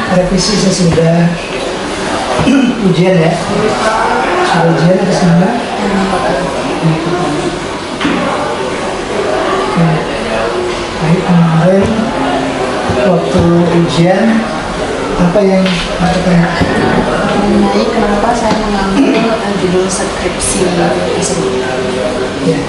revisi sesudah ujian ya. Sudah ujian atas nama baik. Kemarin waktu ujian apa yang ditemukan? Mengenai kenapa saya mengambil judul skripsi tersebut. Ya,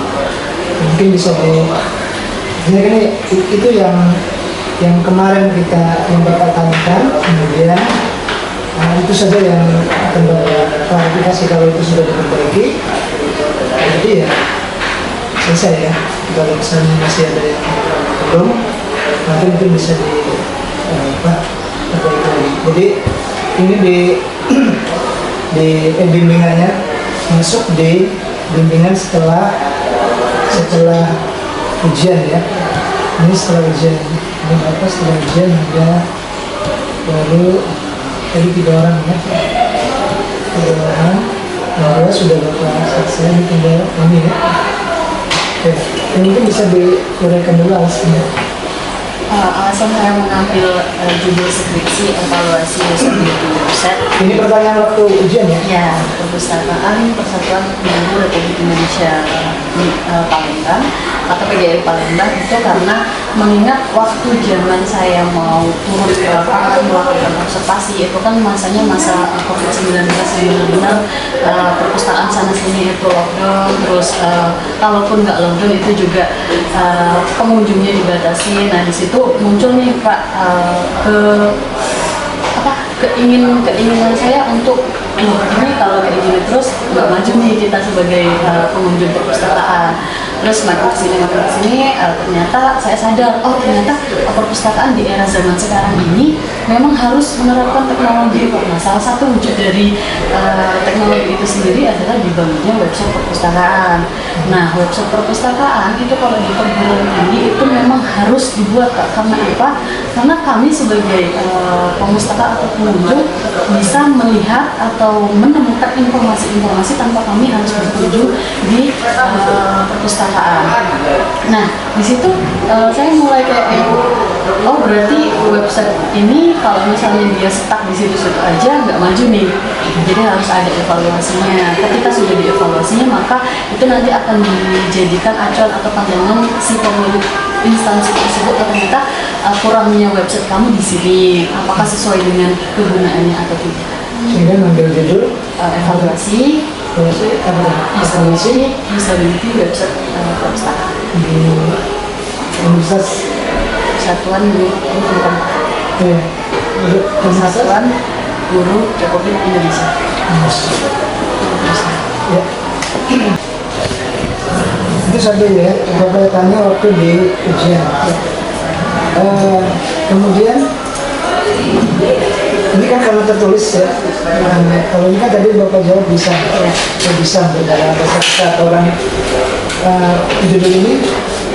mungkin bisa sebenarnya itu yang kemarin yang Bapak tanyakan, kemudian itu saja yang akan Bapak klarifikasi kalau itu sudah diperbaiki. Jadi ya selesai ya. Kalau misalnya masih ada yang belum, nanti mungkin bisa diperbaiki lagi. Jadi ini di bimbingannya masuk di bimbingan setelah ujian ya. Ini setelah ujian. Ini apa setelah ujian ada baru tadi 3 orang ya. 3 orang. Nah, sudah Bapak selesai, ini tinggal ini ya. Oke, ini mungkin bisa diuraikan dulu alasannya. Alasan saya mengambil judul skripsi evaluasi studi riset. Ini pertanyaan waktu ujian ya? Ya, Perpustakaan Persatuan Guru Republik Indonesia Palembang atau PGRI Palembang itu karena mengingat waktu zaman saya mau turun ke lapangan melakukan observasi itu kan masanya masa COVID-19 yang benar-benar perpustakaan sana sini itu lockdown, terus kalaupun nggak lockdown itu juga pengunjungnya dibatasi. Nah di situ muncul nih Pak keinginan saya untuk ini kalau kayak gini terus nggak maju nih kita sebagai pengunjung perpustakaan. Terus makin kesini ternyata saya sadar ternyata perpustakaan di era zaman sekarang ini memang harus menerapkan teknologi. Nah salah satu wujud dari teknologi itu sendiri adalah dibangunnya website perpustakaan. Nah website perpustakaan itu kalau di perguruan tinggi itu memang harus dibuat Kak. Karena apa? Karena kami sebagai pemustaka atau pengunjung bisa melihat atau menemukan informasi-informasi tanpa kami harus berkunjung di perpustakaan. Nah, di situ saya mulai kayak berarti website ini kalau misalnya dia stuck di situ-situ aja nggak maju nih. Jadi harus ada evaluasinya. Ketika sudah dievaluasinya maka itu nanti akan dijadikan acuan atau pandangan si pemilik instansi tersebut ternyata kurangnya website kamu di sini. Apakah sesuai dengan kegunaannya atau tidak? Sehingga mengambil judul evaluasi usability website perpustakaan di Universitas Persatuan Guru Persatuan Guru Republik Indonesia. Ya. Itu saja ya, Bapak tanya waktu di ujian. Kemudian ini kan kalau tertulis ya, kalau ini kan tadi Bapak jawab bisa dalam bahasa kita orang judul ini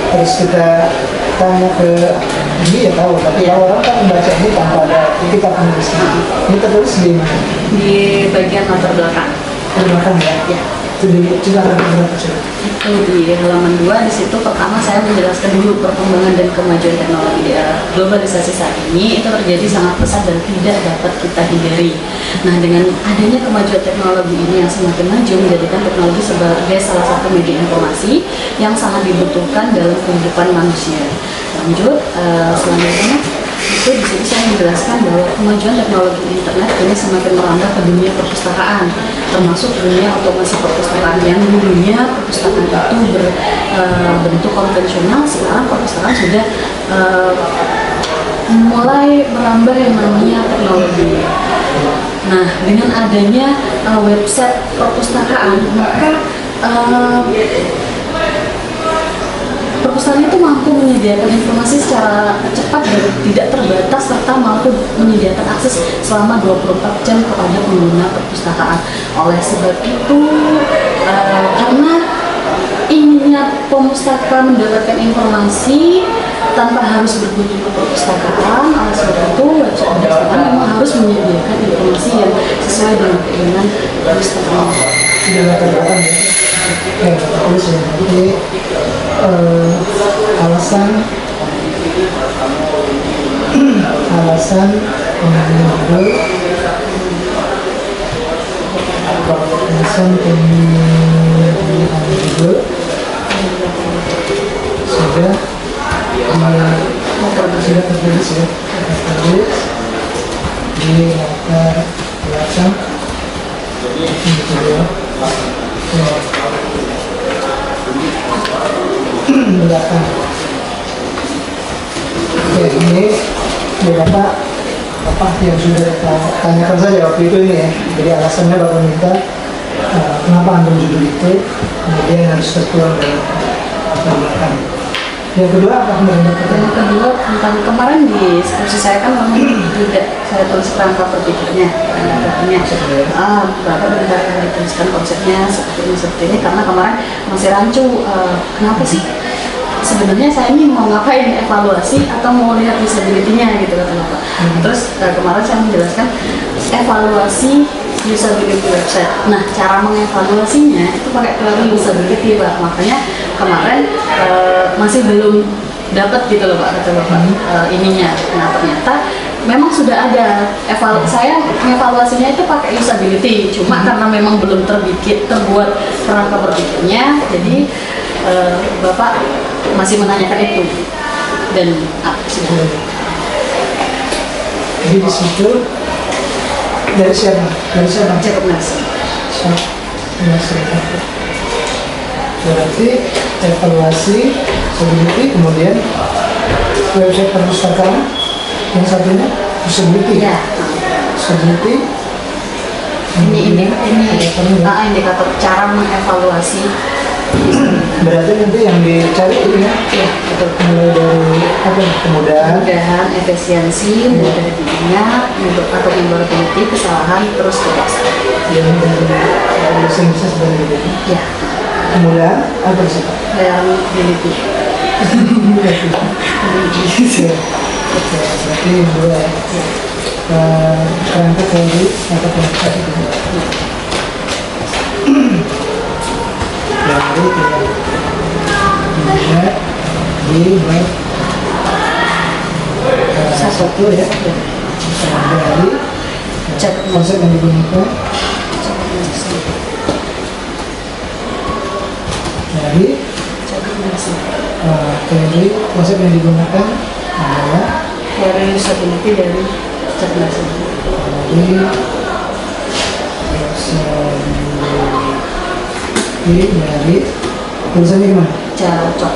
terus kita tanya ke ini ya tahu, tapi orang kan membaca ini tanpa ada kita penulis ini tertulis di mana? Di bagian latar belakang. Di belakang ya? Ya. Itu di halaman berapa coba? Itu di halaman 2, di situ pertama saya menjelaskan dulu perkembangan dan kemajuan teknologi di era globalisasi saat ini itu terjadi sangat pesat dan tidak dapat kita hindari. Nah dengan adanya kemajuan teknologi ini yang semakin maju menjadikan teknologi sebagai salah satu media informasi yang sangat dibutuhkan dalam kehidupan manusia. Lanjut, selanjutnya itu di sini saya menjelaskan bahwa kemajuan teknologi internet ini semakin merambah ke dunia perpustakaan, termasuk dunia otomasi perpustakaan yang dulunya perpustakaan itu berbentuk konvensional. Sekarang perpustakaan sudah mulai merambah yang namanya teknologi. Nah, dengan adanya website perpustakaan, maka perpustakaan itu mampu menyediakan informasi secara cepat dan tidak terbatas serta mampu menyediakan akses selama 24 jam kepada pengguna perpustakaan. Oleh sebab itu, karena inginnya pemustaka mendapatkan informasi tanpa harus berkunjung ke perpustakaan, oleh sebab itu website perpustakaan memang harus menyediakan informasi yang sesuai dengan keinginan perpustakaan. Tidak latar belakang ya. Terus ya, jadi alasan judul alasan pemilihan judul sudah tertulis ya, tertulis di latar belakang gitu ya. Belakang. Oke, ini beberapa apa yang sudah kita tanyakan saja waktu itu ini ya. Jadi alasannya Bapak minta kenapa ambil judul itu, kemudian harus tertuang dalam latar belakang. Yang kedua apa menurut Yang kedua tentang kemarin di skripsi saya kan memang tidak saya tulis kerangka berpikirnya, Bapak benar dituliskan konsepnya seperti ini karena kemarin masih rancu, kenapa sih sebenarnya saya ini mau ngapain, evaluasi atau mau lihat disability-nya gitu kata Bapak. Terus kemarin saya menjelaskan evaluasi usability website. Nah, cara mengevaluasinya itu pakai teori usability, Pak. Makanya kemarin masih belum dapat gitu loh, Pak, kata Bapak ininya. Nah, ternyata memang sudah ada saya mengevaluasinya itu pakai usability. Cuma karena memang belum terbuat kerangka berpikirnya, jadi Bapak masih menanyakan itu dan sudah. Jadi di situ dari siapa? Cukup nasi. Berarti evaluasi usability, kemudian website perpustakaan, yang satunya usability. Ya. Usability. Ini indikator cara mengevaluasi. Berarti nanti yang dicari itu ya, Betul. mulai dari apa? Kemudahan, Efisiensi, mudah diingat, atau memorability, kesalahan, terus kepuasan. yang dari bisa sebagai itu. Ya, Kemudahan apa sih? reliability. Oke, berarti yang dua ya. Kerangka teori atau konsep itu. Dari tidak dibuat satu ya, dari konsep yang digunakan dari teori konsep yang digunakan adalah Teori usability dari kecerdasan. dari dari tulisannya gimana? Cocok.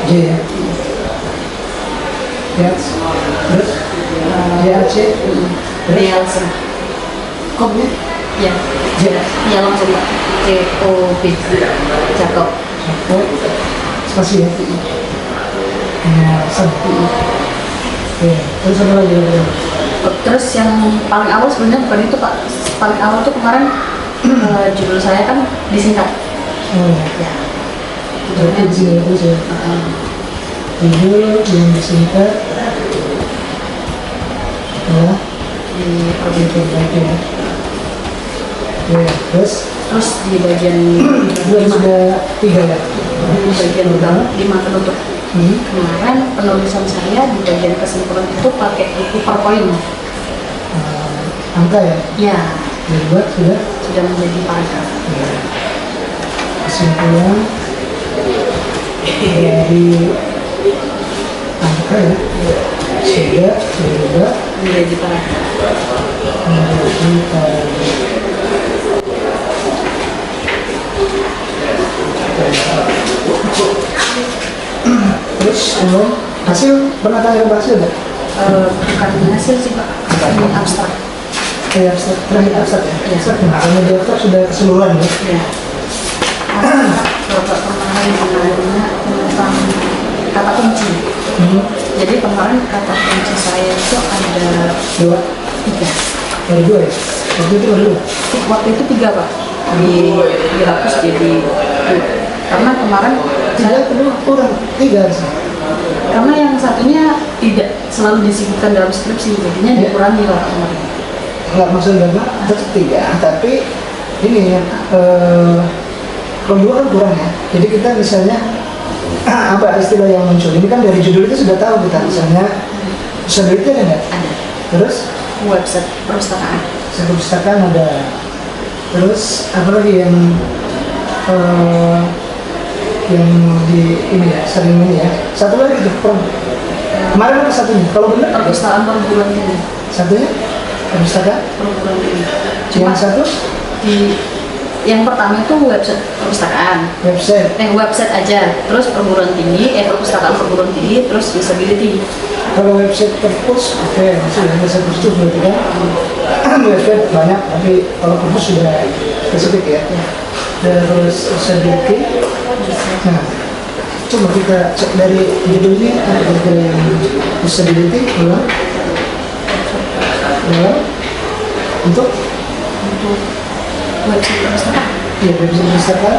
J ya? Ya, terus JAC Nielsen. kok ya? Ya, ya langsung Pak. COB. Cakep. Cakep spasi ya? Nielsen. Oke, terus apa lagi? Terus yang paling awal sebenarnya bukan itu Pak. Paling awal tuh kemarin judul saya kan disingkat. Oh Ya. berarti di sini terus ya? Judul yang disingkat adalah Di itu berarti ya? Oke, terus Terus di bagian sudah 3 ya? di bagian utama 5 penutup. Kemarin penulisan saya di bagian kesimpulan itu pakai buku PowerPoint. Angka ya? Ya, Dibuat sudah? sudah menjadi paragraf. Ya. Kesimpulan dari angka ya? Sudah berubah Menjadi paragraf. menjadi paragraf. Terus hasil pernah tanya hasil nggak? Bukan hasil sih Pak, ini abstrak. Kayak abstrak, terakhir abstrak ya? Iya. Abstrak, nah, karena di abstrak sudah keseluruhan ya? Ya. Bapak kemarin menanya tentang kata kunci. Jadi kemarin kata kunci saya itu ada 2, 3. dari 2 ya? Waktu itu baru 2? Waktu itu 3 Pak, dihapus jadi 2. Karena kemarin Saya kedua kurang 3 harusnya. karena yang satunya tidak selalu disebutkan dalam skripsi, jadinya dikurangi Pak kemarin. Nggak maksudnya nggak, tetap 3, tapi ini ya, kalau 2 kan kurang ya. Jadi kita misalnya apa istilah yang muncul ini kan dari judul itu sudah tahu kita, misalnya usability ada nggak? Ada. Terus website perpustakaan. perpustakaan ada. Terus apa lagi yang di ini ya, sering ini ya. Satu lagi tuh, kemarin apa satunya? Kalau benar Perpustakaan perguruan tinggi. satunya perpustakaan. Perguruan tinggi. Yang satu Yang pertama itu website perpustakaan. Website aja, terus perguruan tinggi, perpustakaan perguruan tinggi, terus disability. Kalau website perpus, oke, masih ada website perpus berarti kan website banyak, tapi kalau perpus sudah spesifik ya. Terus disability. Nah, coba kita cek dari judulnya ada yang disability, ulang. Untuk website perpustakaan. ya website perpustakaan.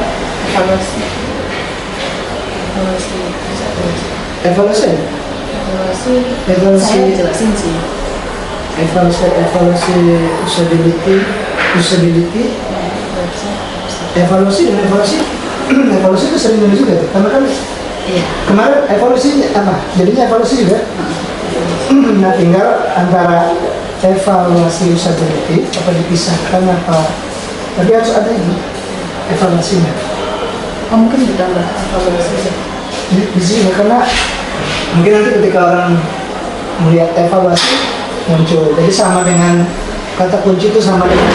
Evaluasi. Saya jelasin sih. Evaluasi usability. Evaluasi dan evaluasi itu sering dulu juga tuh. Karena kan Iya. kemarin evaluasi apa? Jadinya evaluasi juga. Nah, tinggal antara evaluasi usability apa dipisahkan apa, tapi harus ada ini evaluasinya. Mungkin ditambah evaluasi. Di sini karena mungkin nanti ketika orang melihat evaluasi muncul, jadi sama dengan kata kunci itu sama dengan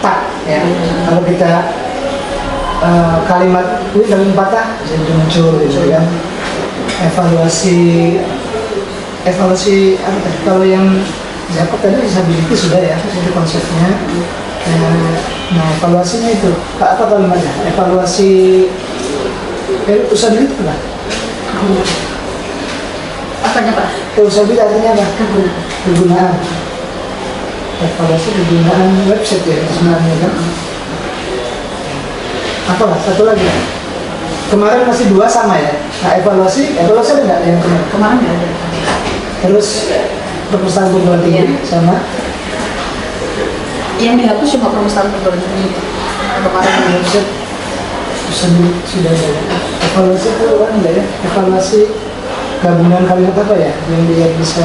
tak ya. Kalau kita kalimat ini dalam patah jadi muncul gitu kan. Evaluasi apa tadi? Kalau yang siapa tadi disability sudah ya, itu konsepnya. Nah, evaluasinya itu apa kalimatnya? Evaluasi usability apa? Apanya Pak? Usability artinya apa? Kegunaan. Evaluasi kegunaan website ya sebenarnya kan. Apalah satu lagi. Kemarin masih dua sama ya. Nah, evaluasi ada nggak yang kemarin? Kemarin nggak ada. Terus perpustakaan perguruan tinggi sama Yang dihapus cuma perpustakaan perguruan tinggi. Kemarin website sudah ada. Evaluasi itu kan enggak ya? Evaluasi gabungan kalimat apa ya yang dia bisa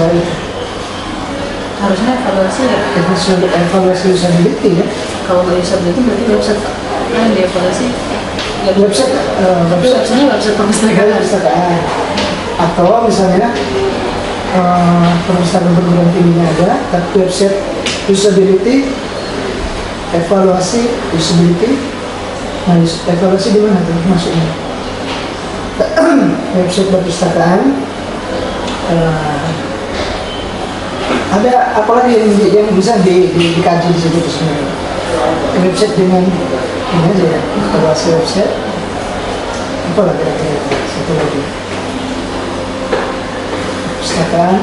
harusnya evaluasi ya. evaluasi usability ya. Kalau nggak usability berarti website yang dievaluasi. Website Websitenya website perpustakaan. Atau misalnya perpustakaan perguruan tingginya ada, tapi website usability, evaluasi usability. Nah, evaluasi di mana tuh masuknya? Website perpustakaan. Ada apa lagi yang bisa dikaji di situ sebenarnya? Website dengan ini aja ya, evaluasi website. Apa lagi kira-kira satu lagi? Perpustakaan.